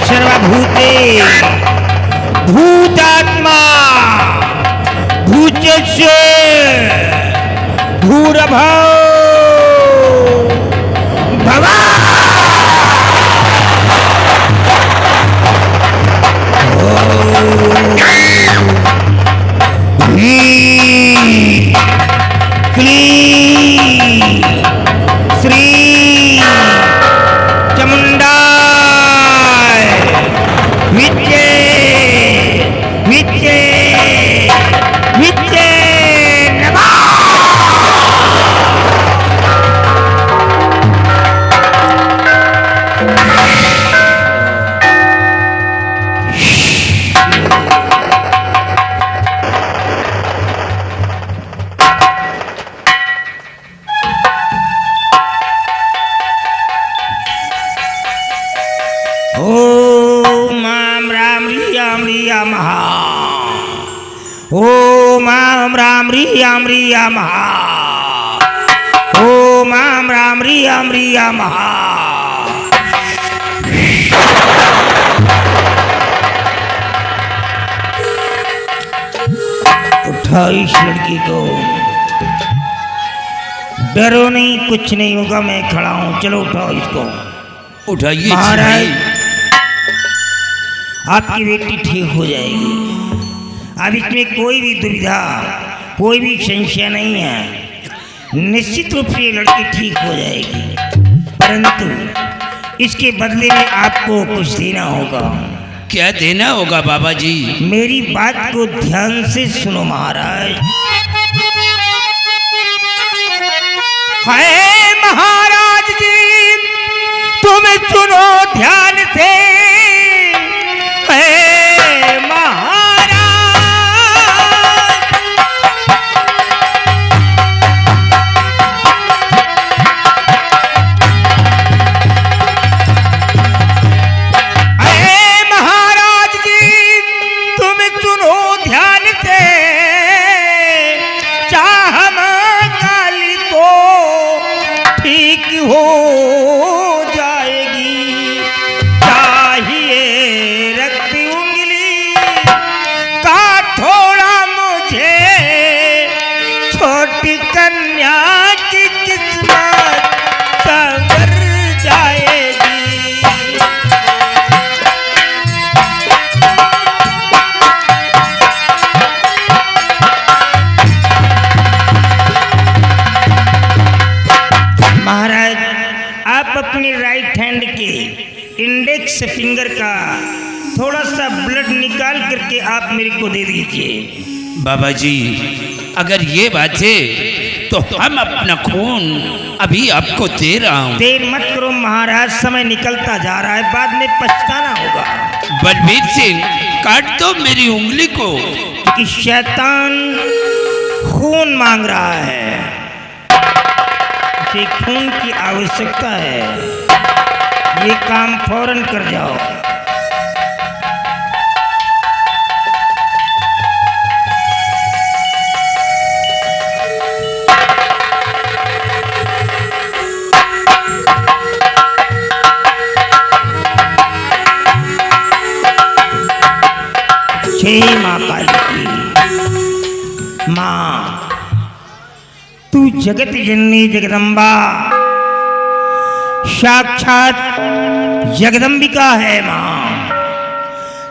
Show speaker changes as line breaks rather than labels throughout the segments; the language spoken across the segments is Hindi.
सर्वभूते भूतात्मा भूतस्य भूरभव भवा श्री चामुंडाय विजय विजय विजय नमः। ओम राम रियाम रिया महा ओम राम रियाम रिया महा ओम राम रियाम रिया महा। उठाओ इस लड़की को, डरो नहीं, कुछ नहीं होगा, मैं खड़ा हूं। चलो उठाओ इसको।
उठाइए
महाराज, आपकी बेटी ठीक हो जाएगी। अब इसमें कोई भी दुविधा, कोई भी संशय नहीं है। निश्चित रूप से ये लड़की ठीक हो जाएगी, परंतु इसके बदले में आपको कुछ देना होगा।
क्या देना होगा बाबा जी?
मेरी बात को ध्यान से सुनो महाराज। है महाराज जी, तुम सुनो ध्यान से। अपनी राइट हैंड के इंडेक्स फिंगर का थोड़ा सा ब्लड निकाल करके आप मेरे को दे दीजिए।
बाबा जी, अगर ये बात है तो हम अपना खून अभी आपको दे रहा हूँ।
देर मत करो महाराज, समय निकलता जा रहा है, बाद में पछताना होगा।
बलबीर सिंह, काट दो मेरी उंगली को,
कि शैतान खून मांग रहा है, उसे खून की आवश्यकता है। ये काम फौरन कर जाओ। जय माँ काली की। माँ, तू जगत जननी जगदम्बा, साक्षात जगदम्बिका है माँ,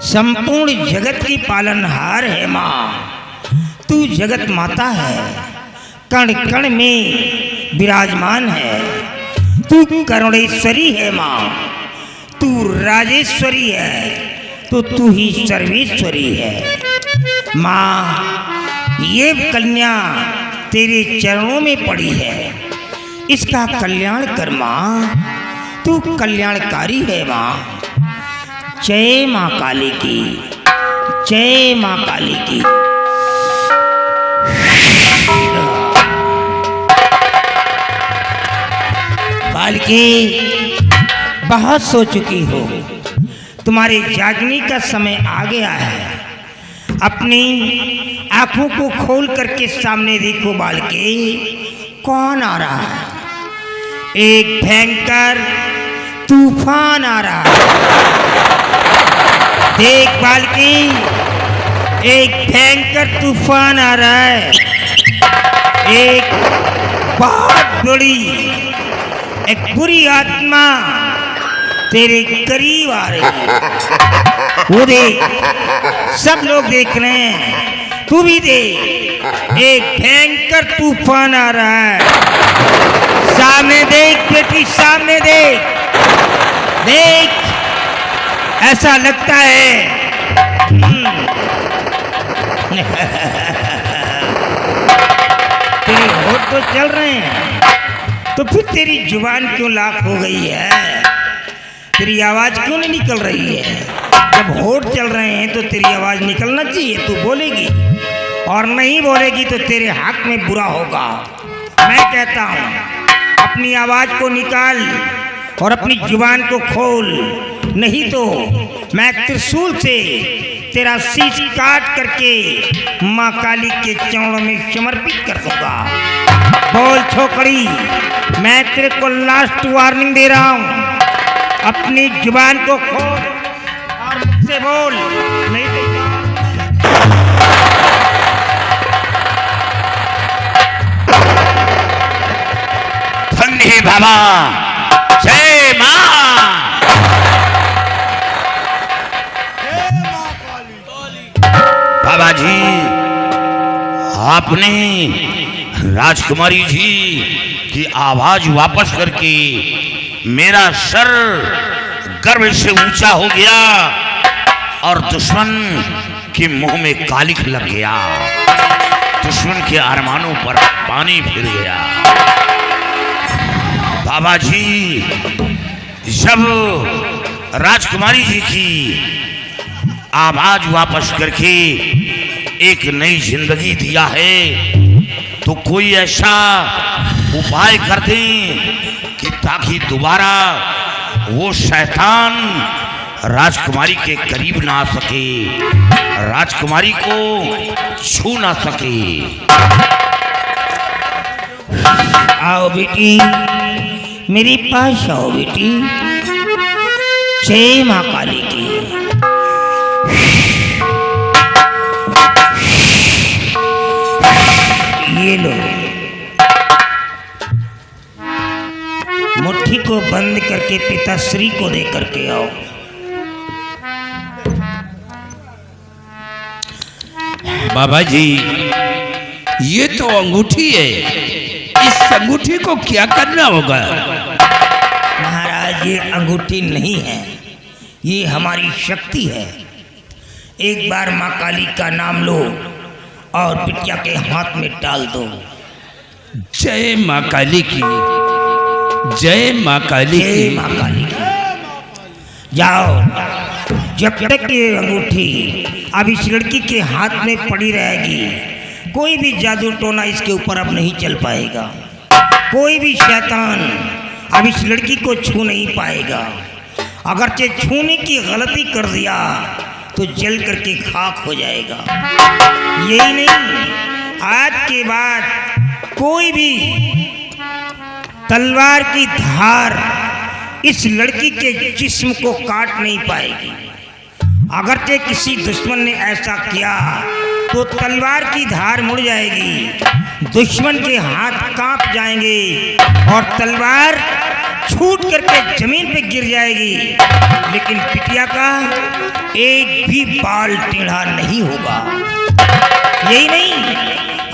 संपूर्ण जगत की पालनहार है माँ। तू जगत माता है, कण कण में विराजमान है। तू करुणेश्वरी है माँ, तू राजेश्वरी है, तो तू ही सर्वेश्वरी है माँ। ये कन्या तेरे चरणों में पड़ी है, इसका कल्याण कर माँ, तू कल्याणकारी है माँ। जय माँ काली की, जय माँ काली की। बालकी, बहुत सो चुकी हो, तुम्हारे जागने का समय आ गया है। अपनी आंखों को खोल करके सामने देखो बालके, कौन आ रहा है। एक भयंकर तूफान आ रहा है। देख बालकी, एक भयंकर तूफान आ रहा है। एक बहुत बड़ी, एक बुरी आत्मा तेरे करीब आ रही है। वो देख, सब लोग देख रहे हैं, तू भी देख। एक भयंकर तूफान आ रहा है। सामने देख बेटी, सामने देख। देख, ऐसा लगता है तेरे होठ तो चल रहे हैं, तो फिर तेरी जुबान क्यों लाख हो गई है? तेरी आवाज क्यों नहीं निकल रही है? जब होठ चल रहे हैं तो तेरी आवाज निकलना चाहिए, तू बोलेगी। और नहीं बोलेगी तो तेरे हक में बुरा होगा। मैं कहता हूँ अपनी आवाज को निकाल और अपनी जुबान को खोल, नहीं तो मैं त्रिशूल से तेरा शीश काट करके माँ काली के चरणों में समर्पित कर दूंगा। बोल छोकरी, मैं तेरे को लास्ट वार्निंग दे रहा हूँ, अपनी जुबान को खोल और मुझसे बोल, नहीं तो
धन्य बाबा, जय मां। बाबा जी, आपने राजकुमारी जी की आवाज वापस करके मेरा सर गर्व से ऊंचा हो गया और दुश्मन के मुंह में कालिख लग गया। दुश्मन के अरमानों पर पानी फिर गया। बाबा जी, जब राजकुमारी जी की आवाज वापस करके एक नई जिंदगी दिया है, तो कोई ऐसा उपाय कर दें कि ताकि दोबारा वो शैतान राजकुमारी के करीब ना आ सके, राजकुमारी को छू ना सके।
आओ बेटी, मेरे पास आओ बेटी। जय माँ काली की। ये लो, मुट्ठी को बंद करके पिताश्री को दे करके आओ।
बाबा जी, ये तो अंगूठी है, इस अंगूठी को क्या करना होगा?
महाराज, ये अंगूठी नहीं है, ये हमारी शक्ति है। एक बार माँ काली का नाम लो और बिटिया के हाथ में डाल दो।
जय माँ काली की, जय माँ काली की।
जय माँ काली की। जाओ, जब तक ये अंगूठी अब इस लड़की के हाथ में पड़ी रहेगी, कोई भी जादू टोना इसके ऊपर अब नहीं चल पाएगा। कोई भी शैतान अब इस लड़की को छू नहीं पाएगा। अगरचे छूने की गलती कर दिया तो जल करके खाक हो जाएगा। यही नहीं, आज के बाद कोई भी तलवार की धार इस लड़की के जिस्म को काट नहीं पाएगी। अगरचे किसी दुश्मन ने ऐसा किया तो तलवार की धार मुड़ जाएगी, दुश्मन के हाथ कांप जाएंगे और तलवार छूट करके जमीन पे गिर जाएगी, लेकिन बिटिया का एक भी बाल टेढ़ा नहीं होगा। यही नहीं,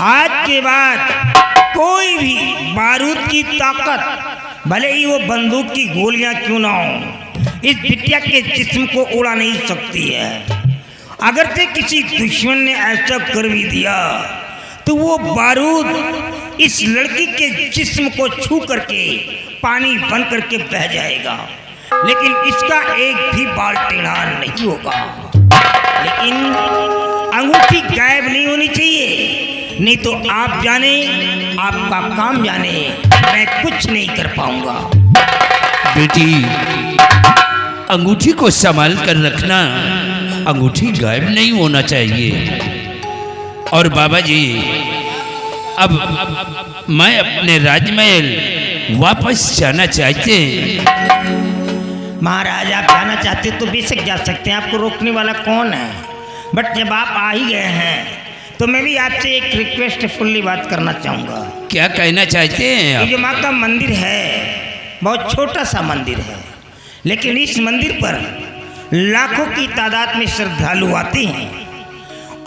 आज के बाद कोई भी बारूद की ताकत, भले ही वो बंदूक की गोलियां क्यों ना हो, इस बिटिया के जिस्म को उड़ा नहीं सकती है। अगर से किसी दुश्मन ने ऐसा कर भी दिया तो वो बारूद इस लड़की के जिस्म को छू करके पानी बन करके बह जाएगा, लेकिन इसका एक भी बाल टेढ़ा नहीं होगा। लेकिन अंगूठी गायब नहीं होनी चाहिए, नहीं तो आप जाने, आपका काम जाने, मैं कुछ नहीं कर पाऊंगा।
बेटी, अंगूठी को संभाल कर रखना, अंगूठी गायब नहीं होना चाहिए। और बाबा जी, अब मैं अपने राजमहल वापस जाना चाहते हैं।
महाराज आप जाना चाहते तो बेशक जा सकते हैं, आपको रोकने वाला कौन है। बट जब आप आ ही गए हैं तो मैं भी आपसे एक रिक्वेस्टफुल्ली बात करना चाहूँगा।
क्या कहना चाहते हैं
ये
आप?
जो माँ का मंदिर है बहुत छोटा सा मंदिर है, लेकिन इस मंदिर पर लाखों की तादाद में श्रद्धालु आते हैं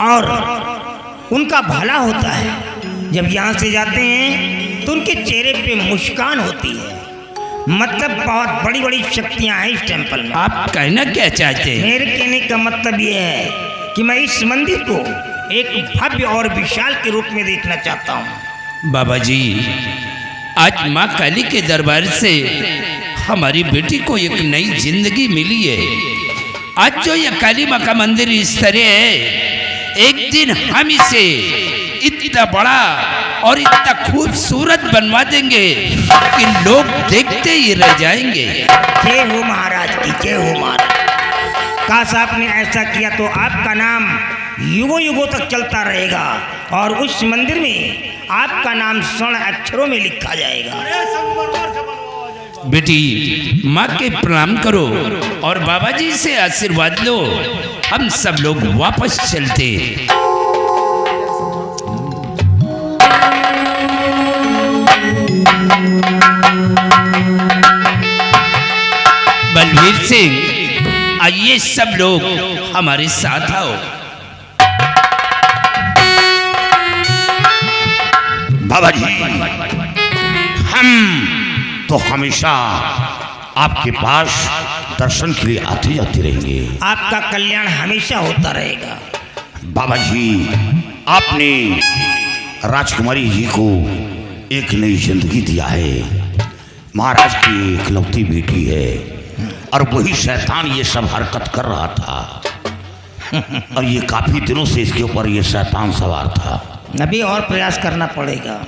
और उनका भला होता है। जब यहाँ से जाते हैं तो उनके चेहरे पे मुस्कान होती है, मतलब बहुत बड़ी बड़ी शक्तियाँ हैं इस टेम्पल में।
आप कहना क्या चाहते हैं?
मेरे कहने का मतलब ये है कि मैं इस मंदिर को एक भव्य और विशाल के रूप में देखना चाहता हूँ।
बाबा जी, आज माँ काली के दरबार से हमारी बेटी को एक नई जिंदगी मिली है। आज जो ये काली माँ का मंदिर इस तरह है, एक दिन हम इसे इतना बड़ा और इतना खूबसूरत बनवा देंगे कि लोग देखते ही रह जाएंगे।
जय हो महाराज की, जय हो महाराज। काश आपने ऐसा किया तो आपका नाम युगों युगों तक चलता रहेगा और उस मंदिर में आपका नाम स्वर्ण अक्षरों में लिखा जाएगा।
बेटी, माँ के प्रणाम करो और बाबा जी से आशीर्वाद लो। हम सब लोग वापस चलते हैं। बलवीर सिंह, आइए सब लोग हमारे साथ आओ।
बाबा जी, हम तो हमेशा आपके पास दर्शन के लिए आते जाते रहेंगे।
आपका कल्याण हमेशा होता रहेगा।
बाबा जी, आपने राजकुमारी जी को एक नई जिंदगी दिया है। महाराज की इकलौती बेटी है और वही शैतान ये सब हरकत कर रहा था और ये काफी दिनों से इसके ऊपर ये शैतान सवार था।
अभी और प्रयास करना पड़ेगा।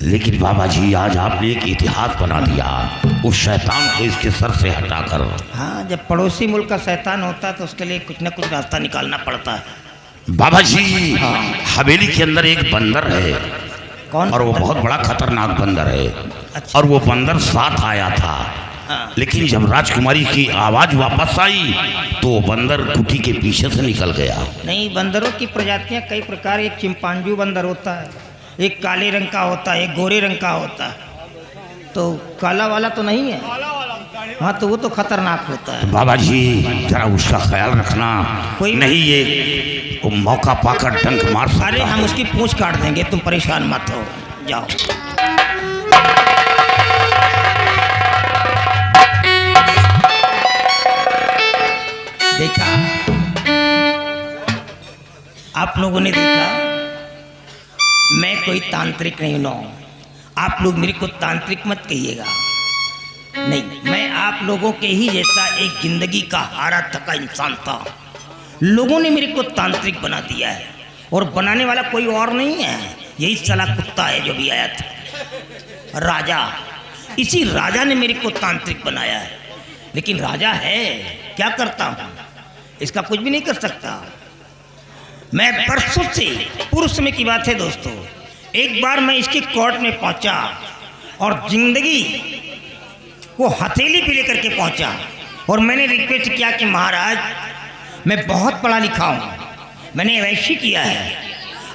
लेकिन बाबा जी, आज आपने एक इतिहास बना दिया उस शैतान को इसके सर से हटाकर।
हाँ, जब पड़ोसी मुल्क का शैतान होता है तो उसके लिए कुछ न कुछ रास्ता निकालना पड़ता है।
बाबा जी, हवेली के अंदर एक बंदर है
कौन?
और वो बहुत बड़ा खतरनाक बंदर है।
अच्छा।
और वो बंदर साथ आया था,
हाँ।
लेकिन जब राजकुमारी की आवाज वापस आई तो वो बंदर कुटी के पीछे से निकल गया।
नहीं, बंदरों की प्रजातियां कई प्रकार। एक चिंपांजू बंदर होता है, एक काले रंग का होता है, एक गोरे रंग का होता है। तो काला वाला तो नहीं है? हाँ, तो वो तो खतरनाक होता है।
बाबा जी, जरा उसका ख्याल रखना,
कोई
नहीं ये वो मौका पाकर डंक मार सकता
अरे हम
है।
उसकी पूंछ काट देंगे, तुम परेशान मत हो, जाओ। देखा, आप लोगों ने देखा, मैं कोई तांत्रिक नहीं हूं। आप लोग मेरे को तांत्रिक मत कहिएगा। नहीं, मैं आप लोगों के ही जैसा एक जिंदगी का हारा थका इंसान था। लोगों ने मेरे को तांत्रिक बना दिया है और बनाने वाला कोई और नहीं है, यही साला कुत्ता है जो भी आया था, राजा। इसी राजा ने मेरे को तांत्रिक बनाया है। लेकिन राजा है, क्या करता हूँ, इसका कुछ भी नहीं कर सकता। मैं परसों से, पूर्व समय की बात है दोस्तों, एक बार मैं इसके कोर्ट में पहुंचा और जिंदगी को हथेली पे लेकर के पहुंचा और मैंने रिक्वेस्ट किया कि महाराज, मैं बहुत पढ़ा लिखा हूँ, मैंने वैसे किया है,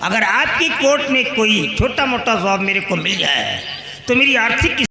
अगर आपकी कोर्ट में कोई छोटा मोटा जॉब मेरे को मिल जाए तो मेरी आर्थिक